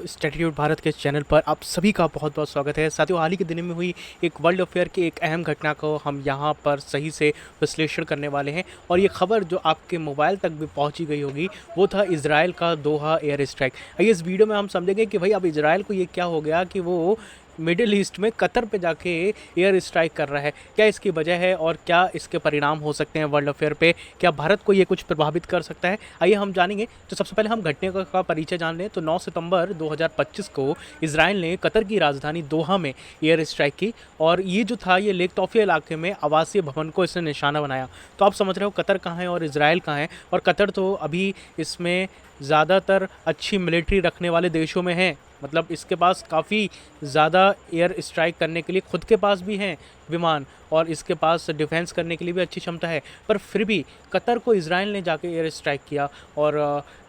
Statute Bharat के channel पर आप सभी का बहुत बहुत स्वागत है। साथियों, हाल ही के दिनों में हुई एक वर्ल्ड अफेयर की एक अहम घटना को हम यहाँ पर सही से विश्लेषण करने वाले हैं और ये खबर जो आपके मोबाइल तक भी पहुँची गई होगी वो था इजराइल का दोहा एयर स्ट्राइक। आइए इस वीडियो में हम समझेंगे कि भाई अब इजराइल को ये क्या हो गया कि वो मिडिल ईस्ट में कतर पे जाके एयर स्ट्राइक कर रहा है। क्या इसकी वजह है और क्या इसके परिणाम हो सकते हैं वर्ल्ड अफेयर पे? क्या भारत को ये कुछ प्रभावित कर सकता है? आइए हम जानेंगे। तो सबसे पहले हम घटना का परिचय जान लें। तो 9 सितंबर 2025 को इजराइल ने कतर की राजधानी दोहा में एयर स्ट्राइक की और ये जो था ये लेक तौफिया इलाके में आवासीय भवन को इसने निशाना बनाया। तो आप समझ रहे हो कतर कहाँ है और इजराइल कहाँ है। और कतर तो अभी इसमें ज़्यादातर अच्छी मिलिट्री रखने वाले देशों में है, मतलब इसके पास काफ़ी ज़्यादा एयर स्ट्राइक करने के लिए खुद के पास भी हैं विमान और इसके पास डिफेंस करने के लिए भी अच्छी क्षमता है। पर फिर भी कतर को इजराइल ने जाके एयर स्ट्राइक किया और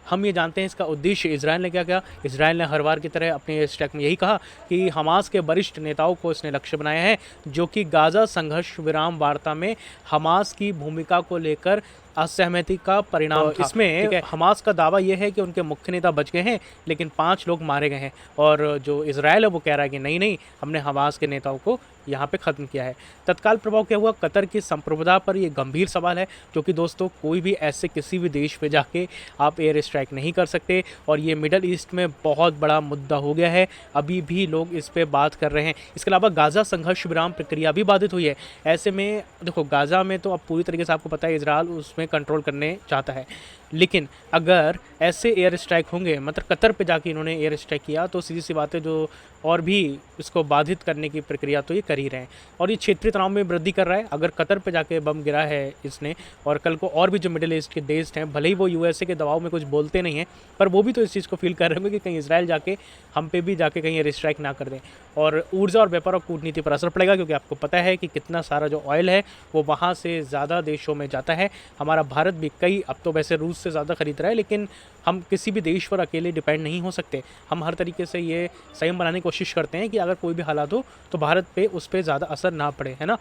हम ये जानते हैं इसका उद्देश्य इजराइल ने क्या किया। इजराइल ने हर बार की तरह अपने एयर स्ट्राइक में यही कहा कि हमास के वरिष्ठ नेताओं को इसने लक्ष्य बनाया है, जो कि गाज़ा संघर्ष विराम वार्ता में हमास की भूमिका को लेकर असहमति का परिणाम था। इसमें हमास का दावा यह है कि उनके मुख्य नेता बच गए हैं लेकिन 5 लोग मारे गए हैं और जो इजराइल है वो कह रहा है कि नहीं, हमने हमास के नेताओं को यहाँ पे ख़त्म किया है। तत्काल प्रभाव क्या हुआ? कतर की संप्रभुता पर ये गंभीर सवाल है, क्योंकि दोस्तों कोई भी ऐसे किसी भी देश पे जाके आप एयर स्ट्राइक नहीं कर सकते और ये मिडल ईस्ट में बहुत बड़ा मुद्दा हो गया है। अभी भी लोग इस पे बात कर रहे हैं। इसके अलावा गाज़ा संघर्ष विराम प्रक्रिया भी बाधित हुई है। ऐसे में देखो, गाज़ा में तो अब पूरी तरीके से आपको पता है इजराइल उसमें कंट्रोल करने चाहता है, लेकिन अगर ऐसे एयर स्ट्राइक होंगे, मतलब कतर पे जाके इन्होंने एयर स्ट्राइक किया, तो सीधी सी बात है जो और भी इसको बाधित करने की प्रक्रिया तो ये कर ही रहे हैं और ये क्षेत्रीय तनाव में वृद्धि कर रहा है। अगर कतर पे जाके बम गिरा है इसने और कल को और भी जो मिडिल ईस्ट के देश हैं, भले ही वो यूएसए के दबाव में कुछ बोलते नहीं हैं, पर वो भी तो इस चीज़ को फील कर रहे होंगे कि कहीं इजराइल जाके हम पे भी जाके कहीं एयर स्ट्राइक ना कर दें और ऊर्जा और व्यापार और कूटनीति पर असर पड़ेगा, क्योंकि आपको पता है कि कितना सारा जो ऑयल है वो वहाँ से ज़्यादा देशों में जाता है। हमारा भारत भी अब तो वैसे रूस से ज़्यादा खरीद रहा है, लेकिन हम किसी भी देश पर अकेले डिपेंड नहीं हो सकते। हम हर तरीके से ये संयम बनाने की कोशिश करते हैं कि अगर कोई भी हालात हो तो भारत पे उस पर ज़्यादा असर ना पड़े, है ना।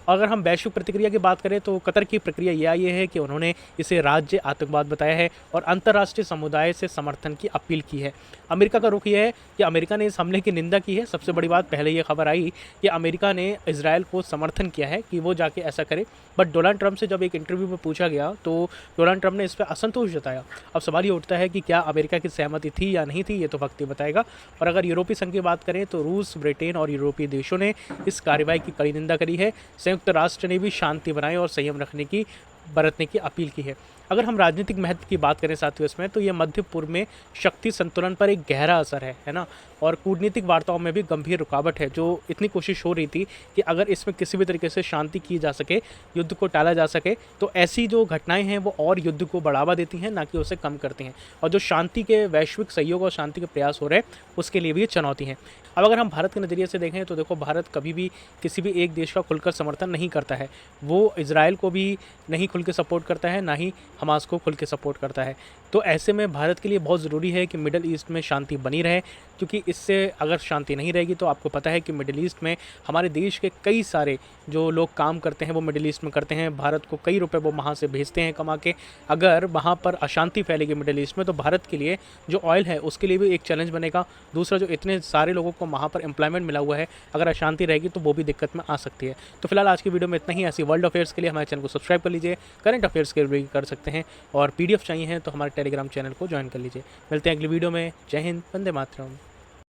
अगर हम वैश्विक प्रतिक्रिया की बात करें तो कतर की प्रक्रिया यह है कि उन्होंने इसे राज्य आतंकवाद बताया है और अंतर्राष्ट्रीय समुदाय से समर्थन की अपील की है। अमेरिका का रुख यह है कि अमेरिका ने इस हमले की निंदा की है। सबसे बड़ी बात, पहले ये खबर आई कि अमेरिका ने इजराइल को समर्थन किया है कि वो जाके ऐसा करे, बट डोनाल्ड ट्रंप से जब एक इंटरव्यू में पूछा गया तो डोनाल्ड ट्रंप ने इस पर असंतोष जताया। अब सवाल ये उठता है कि क्या अमेरिका की सहमति थी या नहीं थी, ये तो वक्त ही बताएगा। और अगर यूरोपीय संघ की बात करें तो रूस, ब्रिटेन और यूरोपीय देशों ने इस कार्रवाई की कड़ी निंदा करी है। संयुक्त राष्ट्र ने भी शांति बनाए और संयम बरतने की अपील की है। अगर हम राजनीतिक महत्व की बात करें साथियों इसमें, तो ये मध्य पूर्व में शक्ति संतुलन पर एक गहरा असर है ना। और कूटनीतिक वार्ताओं में भी गंभीर रुकावट है। जो इतनी कोशिश हो रही थी कि अगर इसमें किसी भी तरीके से शांति की जा सके, युद्ध को टाला जा सके, तो ऐसी जो घटनाएं हैं वो और युद्ध को बढ़ावा देती हैं, ना कि उसे कम करती हैं। और जो शांति के वैश्विक सहयोग और शांति के प्रयास हो रहे हैं उसके लिए भी ये चुनौती हैं। अब अगर हम भारत के नज़रिए से देखें तो देखो, भारत कभी भी किसी भी एक देश का खुलकर समर्थन नहीं करता है। वो इजराइल को भी नहीं खुल के सपोर्ट करता है, ना ही हमास को खुल के सपोर्ट करता है। तो ऐसे में भारत के लिए बहुत ज़रूरी है कि मिडिल ईस्ट में शांति बनी रहे, क्योंकि इससे अगर शांति नहीं रहेगी तो आपको पता है कि मिडिल ईस्ट में हमारे देश के कई सारे जो लोग काम करते हैं वो मिडिल ईस्ट में करते हैं। भारत को कई रुपए वो वहाँ से भेजते हैं कमा के। अगर वहाँ पर अशांति फैलेगी मिडिल ईस्ट में तो भारत के लिए जो ऑयल है उसके लिए भी एक चैलेंज बनेगा। दूसरा, जो इतने सारे लोगों को वहाँ पर एम्प्लॉयमेंट मिला हुआ है, अगर अशांति रहेगी तो वो भी दिक्कत में आ सकती है। तो फिलहाल आज की वीडियो में इतना ही। ऐसी वर्ल्ड अफेयर्स के लिए हमारे चैनल को सब्सक्राइब कर लीजिए, करंट अफेयर्स के भी कर सकते हैं और PDF चाहिए हैं तो हमारे टेलीग्राम चैनल को ज्वाइन कर लीजिए। मिलते हैं अगली वीडियो में। जय हिंद, वंदे मातरम।